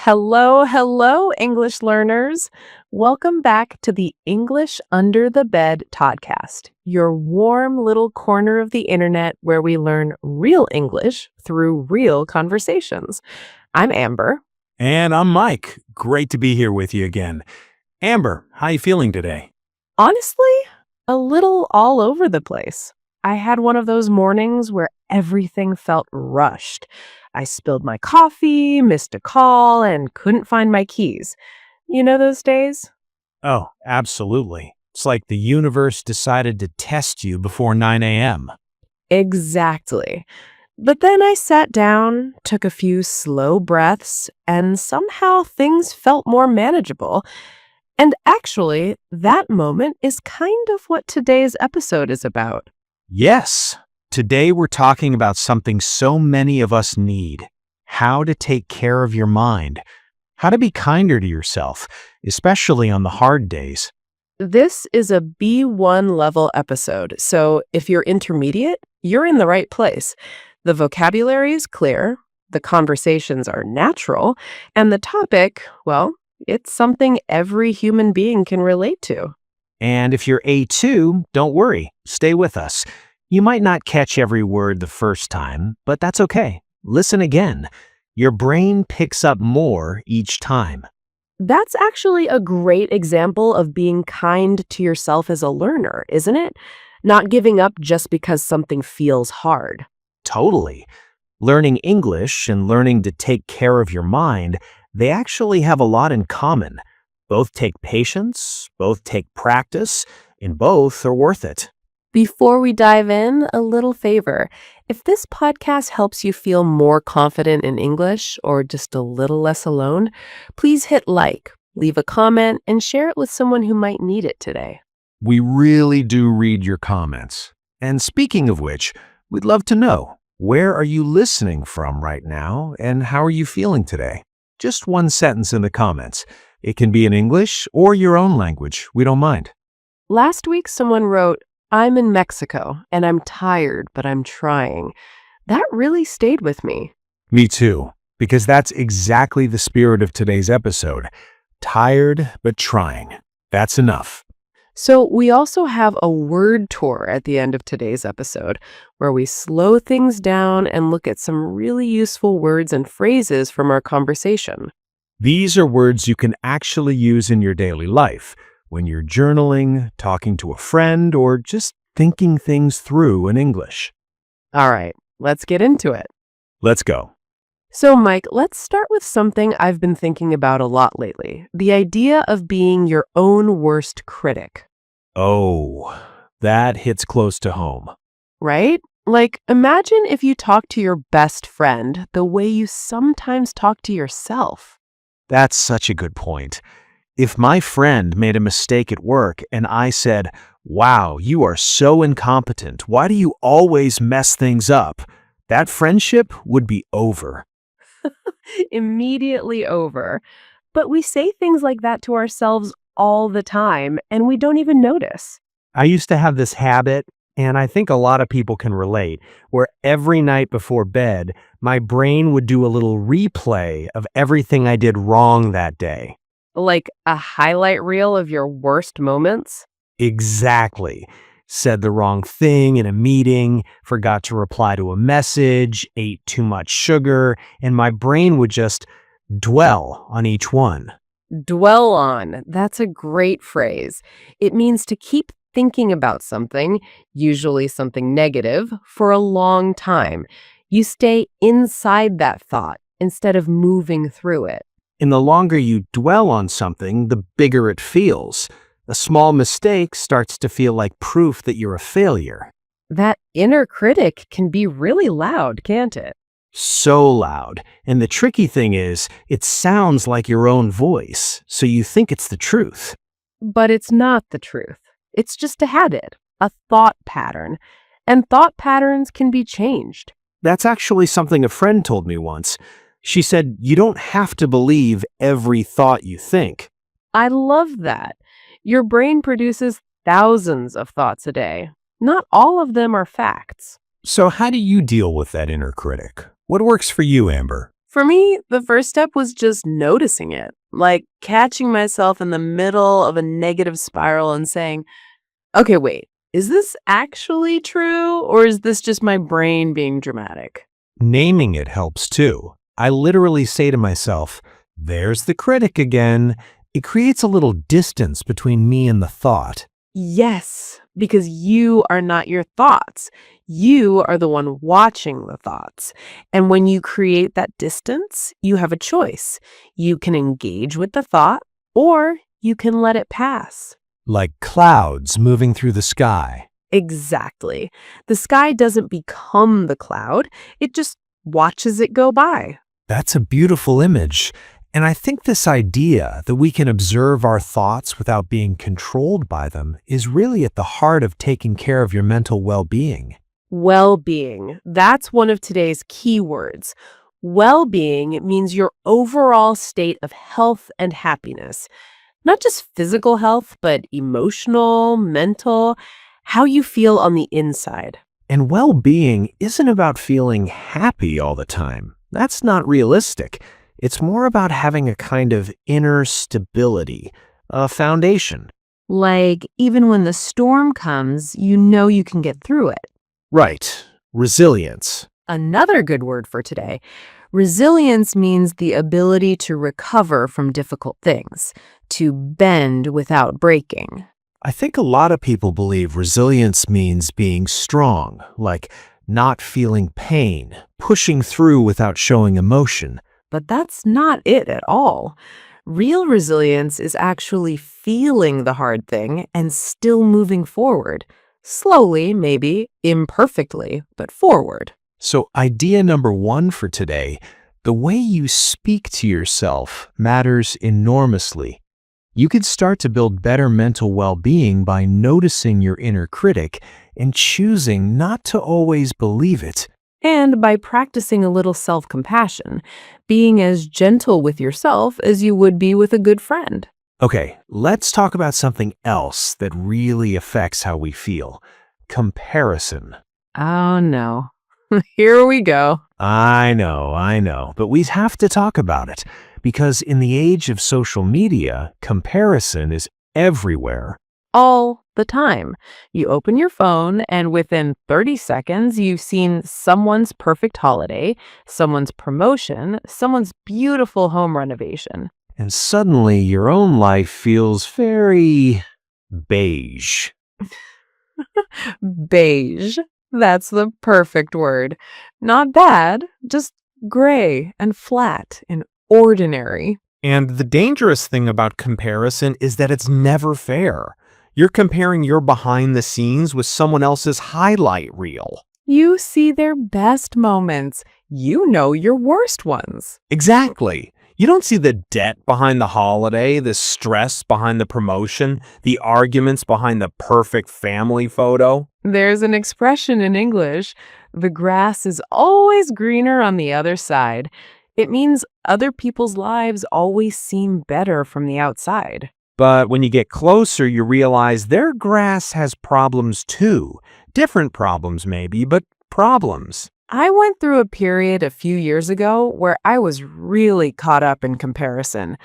Hello, hello, English learners. Welcome back to the English Under the Bed podcast, your warm little corner of the internet where we learn real English through real conversations. I'm Amber. And I'm Mike. Great to be here with you again. Amber, how you feeling today? Honestly, a little all over the place. I had one of those mornings where everything felt rushed. I spilled my coffee, missed a call, and couldn't find my keys. You know those days? Oh, absolutely. It's like the universe decided to test you before 9 a.m. Exactly. But then I sat down, took a few slow breaths, and somehow things felt more manageable. And actually, that moment is kind of what today's episode is about. Yes, today we're talking about something so many of us need: how to take care of your mind, how to be kinder to yourself, especially on the hard days. This is a B1 level episode, so if you're intermediate, you're in the right place. The vocabulary is clear, the conversations are natural, and the topic, well, it's something every human being can relate to. And if you're A2, don't worry, stay with us. You might not catch every word the first time, but that's okay. Listen again. Your brain picks up more each time. That's actually a great example of being kind to yourself as a learner, isn't it? Not giving up just because something feels hard. Totally. Learning English and learning to take care of your mind, they actually have a lot in common. Both take patience, both take practice, and both are worth it. Before we dive in, a little favor. If this podcast helps you feel more confident in English or just a little less alone, please hit like, leave a comment, and share it with someone who might need it today. We really do read your comments. And speaking of which, we'd love to know, where are you listening from right now and how are you feeling today? Just one sentence in the comments. It can be in English or your own language. We don't mind. Last week, someone wrote, "I'm in Mexico and I'm tired, but I'm trying." That really stayed with me. Me too, because that's exactly the spirit of today's episode. Tired, but trying. That's enough. So we also have a word tour at the end of today's episode, where we slow things down and look at some really useful words and phrases from our conversation. These are words you can actually use in your daily life, when you're journaling, talking to a friend, or just thinking things through in English. All right, let's get into it. Let's go. So, Mike, let's start with something I've been thinking about a lot lately, the idea of being your own worst critic, Oh, that hits close to home. right? Like, imagine if you talk to your best friend the way you sometimes talk to yourself. That's such a good point. If my friend made a mistake at work and I said, "Wow, you are so incompetent. Why do you always mess things up?" That friendship would be over. Immediately over. But we say things like that to ourselves all the time, and we don't even notice. I used to have this habit, and I think a lot of people can relate, where every night before bed, my brain would do a little replay of everything I did wrong that day. Like a highlight reel of your worst moments. Exactly. Said the wrong thing in a meeting, forgot to reply to a message, ate too much sugar, and my brain would just dwell on each one. Dwell on. That's a great phrase. It means to keep thinking about something, usually something negative, for a long time. You stay inside that thought instead of moving through it. And the longer you dwell on something, the bigger it feels. A small mistake starts to feel like proof that you're a failure. That inner critic can be really loud, can't it? So loud. And the tricky thing is, it sounds like your own voice, so you think it's the truth. But it's not the truth. It's just a habit, a thought pattern. And thought patterns can be changed. That's actually something a friend told me once. She said, you don't have to believe every thought you think. I love that. Your brain produces thousands of thoughts a day. Not all of them are facts. So how do you deal with that inner critic? What works for you, Amber? For me, the first step was just noticing it, like catching myself in the middle of a negative spiral and saying, okay, wait, is this actually true or is this just my brain being dramatic? Naming it helps too. I literally say to myself, there's the critic again. It creates a little distance between me and the thought. Yes, because you are not your thoughts. You are the one watching the thoughts. And when you create that distance, you have a choice. You can engage with the thought or you can let it pass. Like clouds moving through the sky. Exactly. The sky doesn't become the cloud, it just watches it go by. That's a beautiful image. And I think this idea that we can observe our thoughts without being controlled by them is really at the heart of taking care of your mental well-being. Well being. That's one of today's key words. Well being means your overall state of health and happiness. Not just physical health, but emotional, mental, how you feel on the inside. And well-being isn't about feeling happy all the time. That's not realistic. It's more about having a kind of inner stability, a foundation. Like, even when the storm comes, you know you can get through it. Right. Resilience. Another good word for today. Resilience means the ability to recover from difficult things, to bend without breaking. I think a lot of people believe resilience means being strong, like not feeling pain, pushing through without showing emotion. But that's not it at all. Real resilience is actually feeling the hard thing and still moving forward. Slowly, maybe, imperfectly, but forward. So, idea number one for today, the way you speak to yourself matters enormously. You can start to build better mental well-being by noticing your inner critic and choosing not to always believe it. And by practicing a little self-compassion, being as gentle with yourself as you would be with a good friend. Okay, let's talk about something else that really affects how we feel. Comparison. Oh no. Here we go. I know, but we have to talk about it because in the age of social media, comparison is everywhere. All the time. You open your phone, and within 30 seconds, you've seen someone's perfect holiday, someone's promotion, someone's beautiful home renovation. And suddenly your own life feels very beige. Beige. That's the perfect word. Not bad, just gray and flat and ordinary. And the dangerous thing about comparison is that it's never fair. You're comparing your behind the scenes with someone else's highlight reel. You see their best moments. You know your worst ones. Exactly. You don't see the debt behind the holiday, the stress behind the promotion, the arguments behind the perfect family photo. There's an expression in English, the grass is always greener on the other side. It means other people's lives always seem better from the outside. But when you get closer, you realize their grass has problems too. Different problems maybe, but problems. I went through a period a few years ago where I was really caught up in comparison.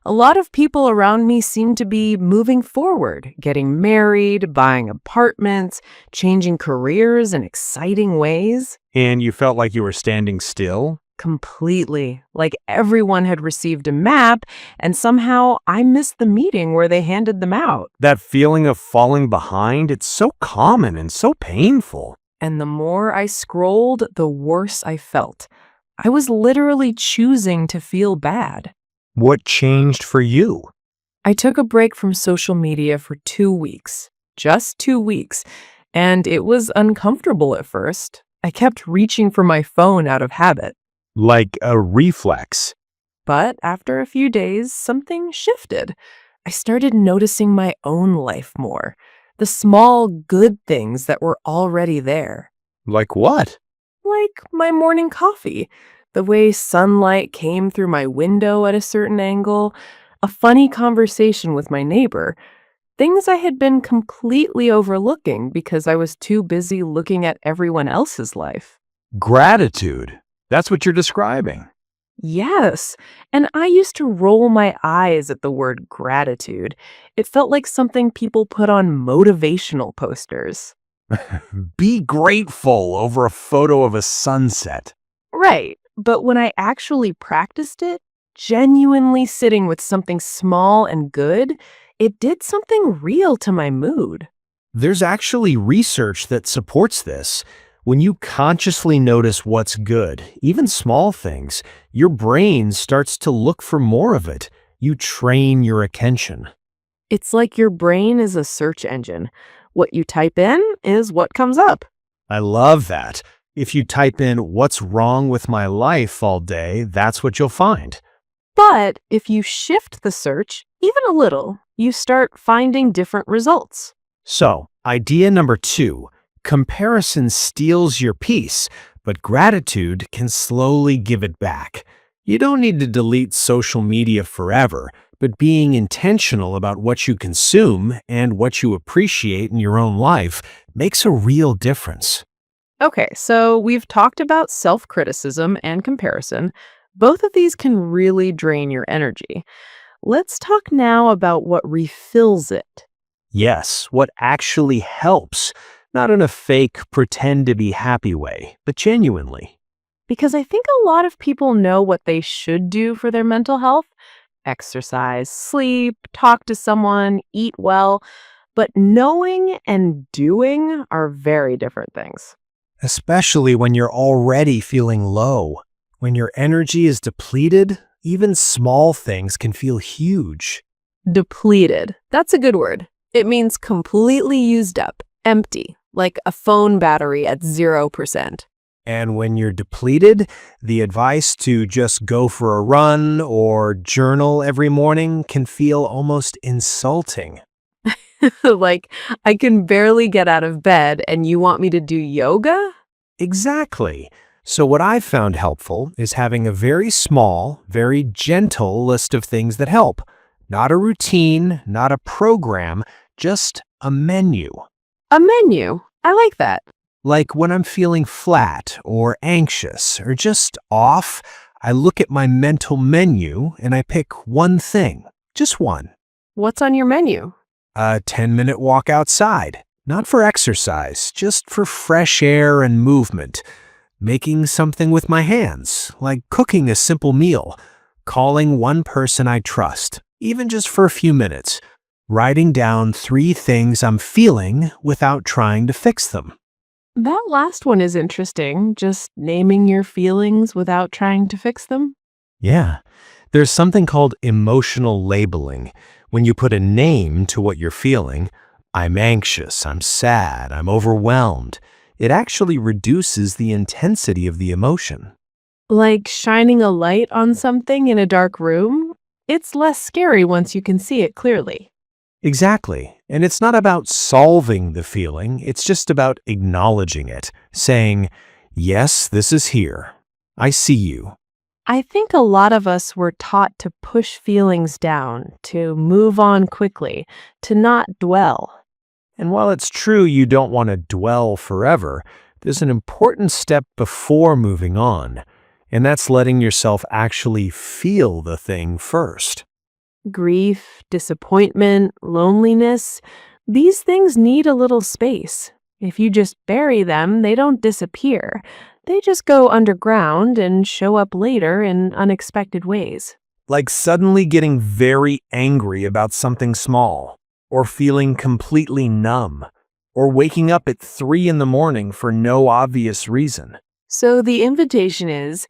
A lot of people around me seemed to be moving forward, getting married, buying apartments, changing careers in exciting ways. And you felt like you were standing still? Completely. Like everyone had received a map, and somehow I missed the meeting where they handed them out. That feeling of falling behind, it's so common and so painful. And the more I scrolled, the worse I felt. I was literally choosing to feel bad. What changed for you? I took a break from social media for 2 weeks. Just 2 weeks. And it was uncomfortable at first. I kept reaching for my phone out of habit. Like a reflex. But after a few days, something shifted. I started noticing my own life more. The small, good things that were already there. Like what? Like my morning coffee, the way sunlight came through my window at a certain angle, a funny conversation with my neighbor, things I had been completely overlooking because I was too busy looking at everyone else's life. Gratitude. That's what you're describing. Yes. And I used to roll my eyes at the word gratitude. It felt like something people put on motivational posters. Be grateful over a photo of a sunset. Right. But when I actually practiced it, genuinely sitting with something small and good, it did something real to my mood. There's actually research that supports this. When you consciously notice what's good, even small things, your brain starts to look for more of it. You train your attention. It's like your brain is a search engine. What you type in is what comes up. I love that. If you type in "what's wrong with my life" all day, that's what you'll find. But if you shift the search even a little, you start finding different results. So, idea number 2, comparison steals your peace, but gratitude can slowly give it back. You don't need to delete social media forever, but being intentional about what you consume and what you appreciate in your own life makes a real difference. Okay, so we've talked about self criticism and comparison. Both of these can really drain your energy. Let's talk now about what refills it. Yes, what actually helps, not in a fake, pretend to be happy way, but genuinely. Because I think a lot of people know what they should do for their mental health: exercise, sleep, talk to someone, eat well. But knowing and doing are very different things. Especially when you're already feeling low. When your energy is depleted, even small things can feel huge. Depleted. That's a good word. It means completely used up, empty, like a phone battery at 0%. And when you're depleted, the advice to just go for a run or journal every morning can feel almost insulting. Like, I can barely get out of bed and you want me to do yoga? Exactly. So what I've found helpful is having a very small, very gentle list of things that help. Not a routine, not a program, just a menu. A menu. I like that. Like when I'm feeling flat or anxious or just off, I look at my mental menu and I pick one thing, just one. What's on your menu? A 10-minute walk outside, not for exercise, just for fresh air and movement. Making something with my hands, like cooking a simple meal. Calling one person I trust, even just for a few minutes. Writing down 3 things I'm feeling without trying to fix them. That last one is interesting, just naming your feelings without trying to fix them. Yeah, there's something called emotional labeling. When you put a name to what you're feeling, I'm anxious, I'm sad, I'm overwhelmed, it actually reduces the intensity of the emotion. Like shining a light on something in a dark room. It's less scary once you can see it clearly. Exactly. And it's not about solving the feeling, it's just about acknowledging it, saying, yes, this is here. I see you. I think a lot of us were taught to push feelings down, to move on quickly, to not dwell. And while it's true you don't want to dwell forever, there's an important step before moving on, and that's letting yourself actually feel the thing first. Grief, disappointment, loneliness, these things need a little space. If you just bury them, they don't disappear. They just go underground and show up later in unexpected ways. Like suddenly getting very angry about something small, or feeling completely numb, or waking up at 3 in the morning for no obvious reason. So the invitation is,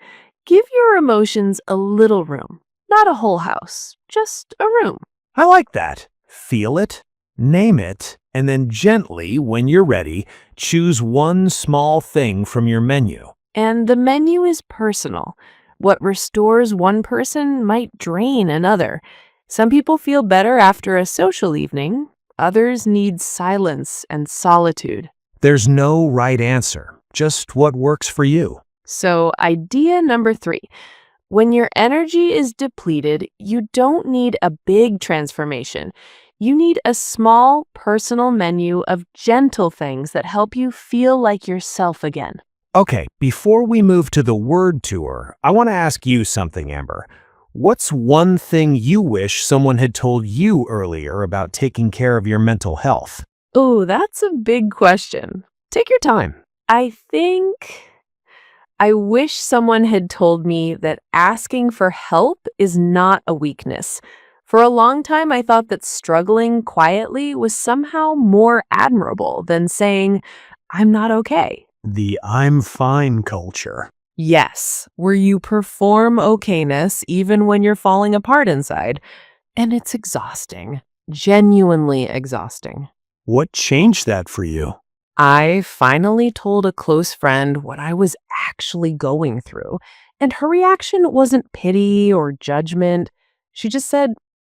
give your emotions a little room, not a whole house, just a room. I like that. Feel it, name it, and then gently, when you're ready, choose one small thing from your menu. And the menu is personal. What restores one person might drain another. Some people feel better after a social evening. Others need silence and solitude. There's no right answer, just what works for you. So, idea number 3. When your energy is depleted, you don't need a big transformation. You need a small, personal menu of gentle things that help you feel like yourself again. Okay, before we move to the word tour, I want to ask you something, Amber. What's one thing you wish someone had told you earlier about taking care of your mental health? Oh, that's a big question. Take your time. I think I wish someone had told me that asking for help is not a weakness. For a long time, I thought that struggling quietly was somehow more admirable than saying, I'm not okay. The I'm fine culture. Yes, where you perform okayness even when you're falling apart inside. And it's exhausting, genuinely exhausting. What changed that for you? I finally told a close friend what I was actually going through, and her reaction wasn't pity or judgment. She just said,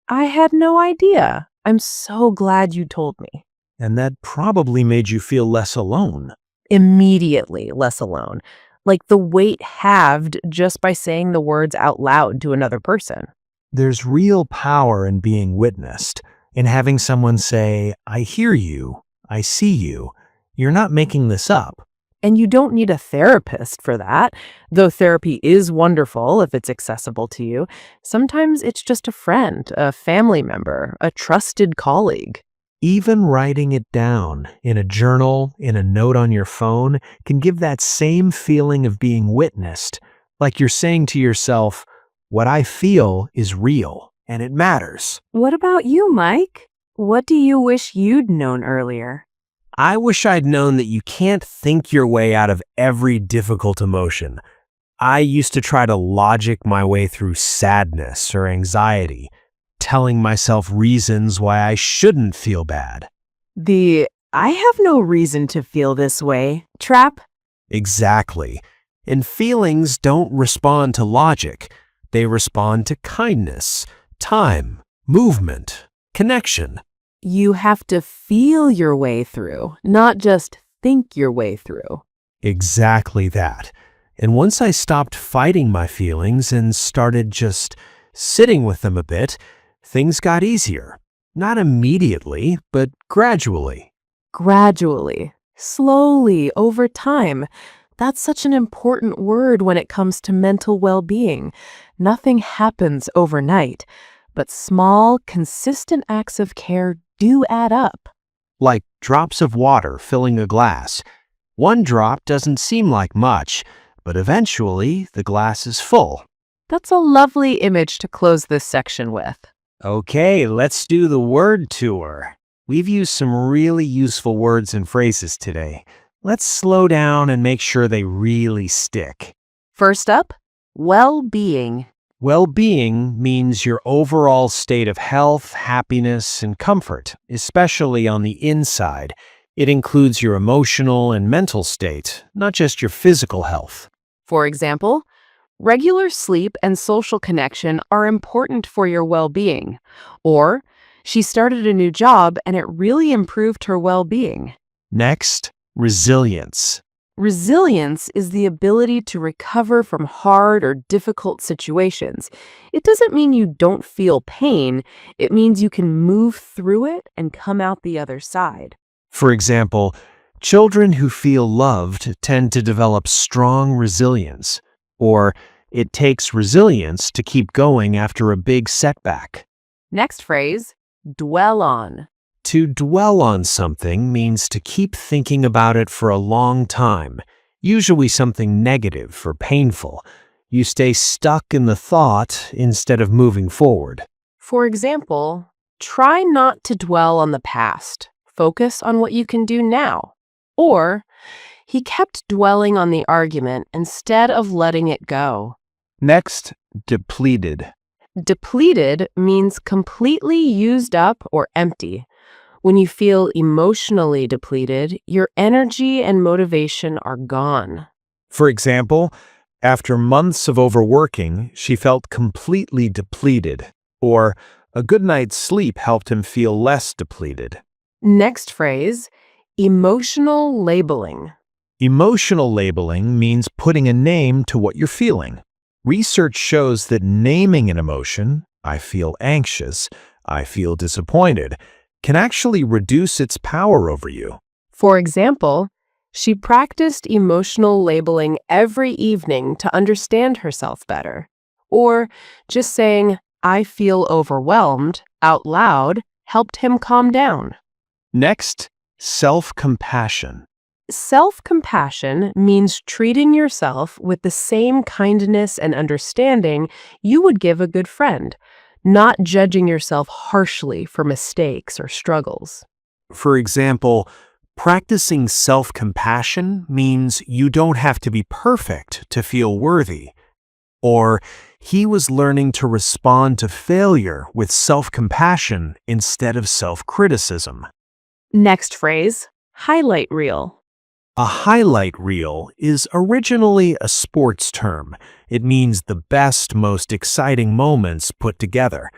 I had no idea. I'm so glad you told me. And that probably made you feel less alone. Immediately less alone. Like the weight halved just by saying the words out loud to another person. There's real power in being witnessed, in having someone say, I hear you, I see you, you're not making this up. And you don't need a therapist for that, though therapy is wonderful if it's accessible to you. Sometimes it's just a friend, a family member, a trusted colleague. Even writing it down in a journal, in a note on your phone, can give that same feeling of being witnessed, like you're saying to yourself, what I feel is real, and it matters. What about you, Mike? What do you wish you'd known earlier? I wish I'd known that you can't think your way out of every difficult emotion. I used to try to logic my way through sadness or anxiety, telling myself reasons why I shouldn't feel bad. I have no reason to feel this way trap. Exactly. And feelings don't respond to logic. They respond to kindness, time, movement, connection. You have to feel your way through, not just think your way through. Exactly that. And once I stopped fighting my feelings and started just sitting with them a bit, things got easier. Not immediately, but gradually. Gradually, slowly, over time. That's such an important word when it comes to mental well-being. Nothing happens overnight, but small, consistent acts of care do add up. Like drops of water filling a glass. One drop doesn't seem like much, but eventually the glass is full. That's a lovely image to close this section with. Okay, let's do the word tour. We've used some really useful words and phrases today. Let's slow down and make sure they really stick. First up, well-being. Well-being means your overall state of health, happiness, and comfort, especially on the inside. It includes your emotional and mental state, not just your physical health. For example, regular sleep and social connection are important for your well-being. Or, she started a new job and it really improved her well-being. Next, resilience. Resilience is the ability to recover from hard or difficult situations. It doesn't mean you don't feel pain. It means you can move through it and come out the other side. For example, children who feel loved tend to develop strong resilience. Or, it takes resilience to keep going after a big setback. Next phrase, dwell on. To dwell on something means to keep thinking about it for a long time, usually something negative or painful. You stay stuck in the thought instead of moving forward. For example, try not to dwell on the past. Focus on what you can do now. Or, he kept dwelling on the argument instead of letting it go. Next, depleted. Depleted means completely used up or empty. When you feel emotionally depleted, your energy and motivation are gone. For example, after months of overworking, she felt completely depleted. Or, a good night's sleep helped him feel less depleted. Next phrase, emotional labeling. Emotional labeling means putting a name to what you're feeling. Research shows that naming an emotion, I feel anxious, I feel disappointed, can actually reduce its power over you. For example, She practiced emotional labeling every evening to understand herself better. Or just saying, I feel overwhelmed, out loud helped him calm down. Next, self-compassion. Self-compassion means treating yourself with the same kindness and understanding you would give a good friend, not judging yourself harshly for mistakes or struggles. For example, practicing self-compassion means you don't have to be perfect to feel worthy. Or, he was learning to respond to failure with self-compassion instead of self-criticism. Next phrase, highlight reel. A highlight reel is originally a sports term. It means the best, most exciting moments put together.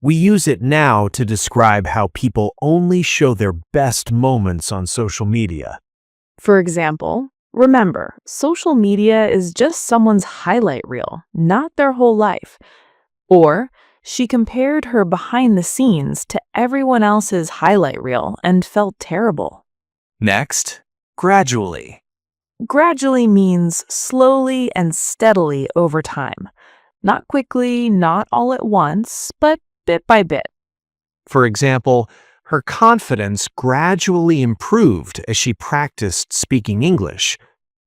We use it now to describe how people only show their best moments on social media. For example, remember, social media is just someone's highlight reel, not their whole life. Or, she compared her behind the scenes to everyone else's highlight reel and felt terrible. Next, gradually. Gradually means slowly and steadily over time. Not quickly, not all at once, but bit by bit. For example, her confidence gradually improved as she practiced speaking English.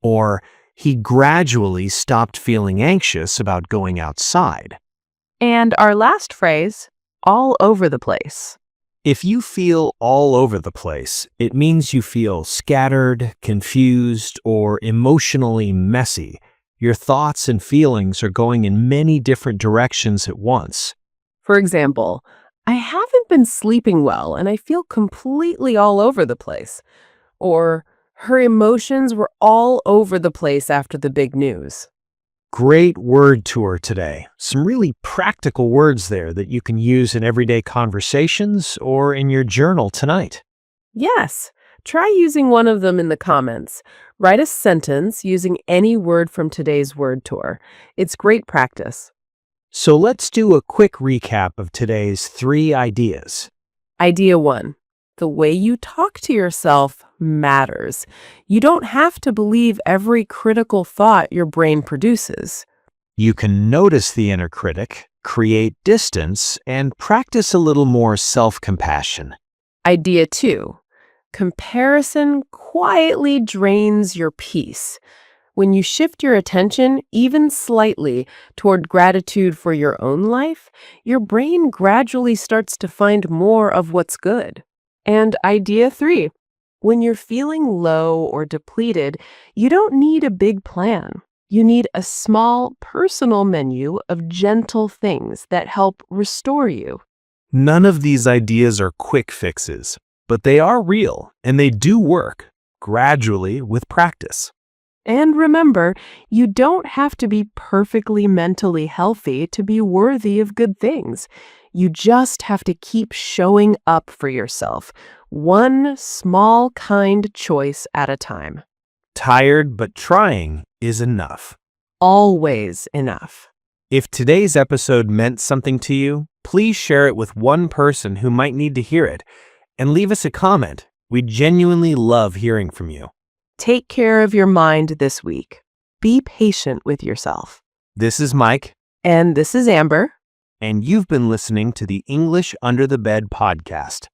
Or, he gradually stopped feeling anxious about going outside. And our last phrase, all over the place. If you feel all over the place, it means you feel scattered, confused, or emotionally messy. Your thoughts and feelings are going in many different directions at once. For example, I haven't been sleeping well and I feel completely all over the place. Or, her emotions were all over the place after the big news. Great word tour today. Some really practical words there that you can use in everyday conversations or in your journal tonight. Yes, try using one of them in the comments. Write a sentence using any word from today's word tour. It's great practice. So let's do a quick recap of today's 3 ideas. Idea 1. The way you talk to yourself matters. You don't have to believe every critical thought your brain produces. You can notice the inner critic, create distance, and practice a little more self-compassion. Idea 2. Comparison quietly drains your peace. When you shift your attention, even slightly, toward gratitude for your own life, your brain gradually starts to find more of what's good. And idea 3. When you're feeling low or depleted, you don't need a big plan. You need a small, personal menu of gentle things that help restore you. None of these ideas are quick fixes, but they are real and they do work, gradually with practice. And remember, you don't have to be perfectly mentally healthy to be worthy of good things. You just have to keep showing up for yourself, one small, kind choice at a time. Tired but trying is enough. Always enough. If today's episode meant something to you, please share it with one person who might need to hear it, and leave us a comment. We genuinely love hearing from you. Take care of your mind this week. Be patient with yourself. This is Mike. And this is Amber. And you've been listening to the English Under the Bed podcast.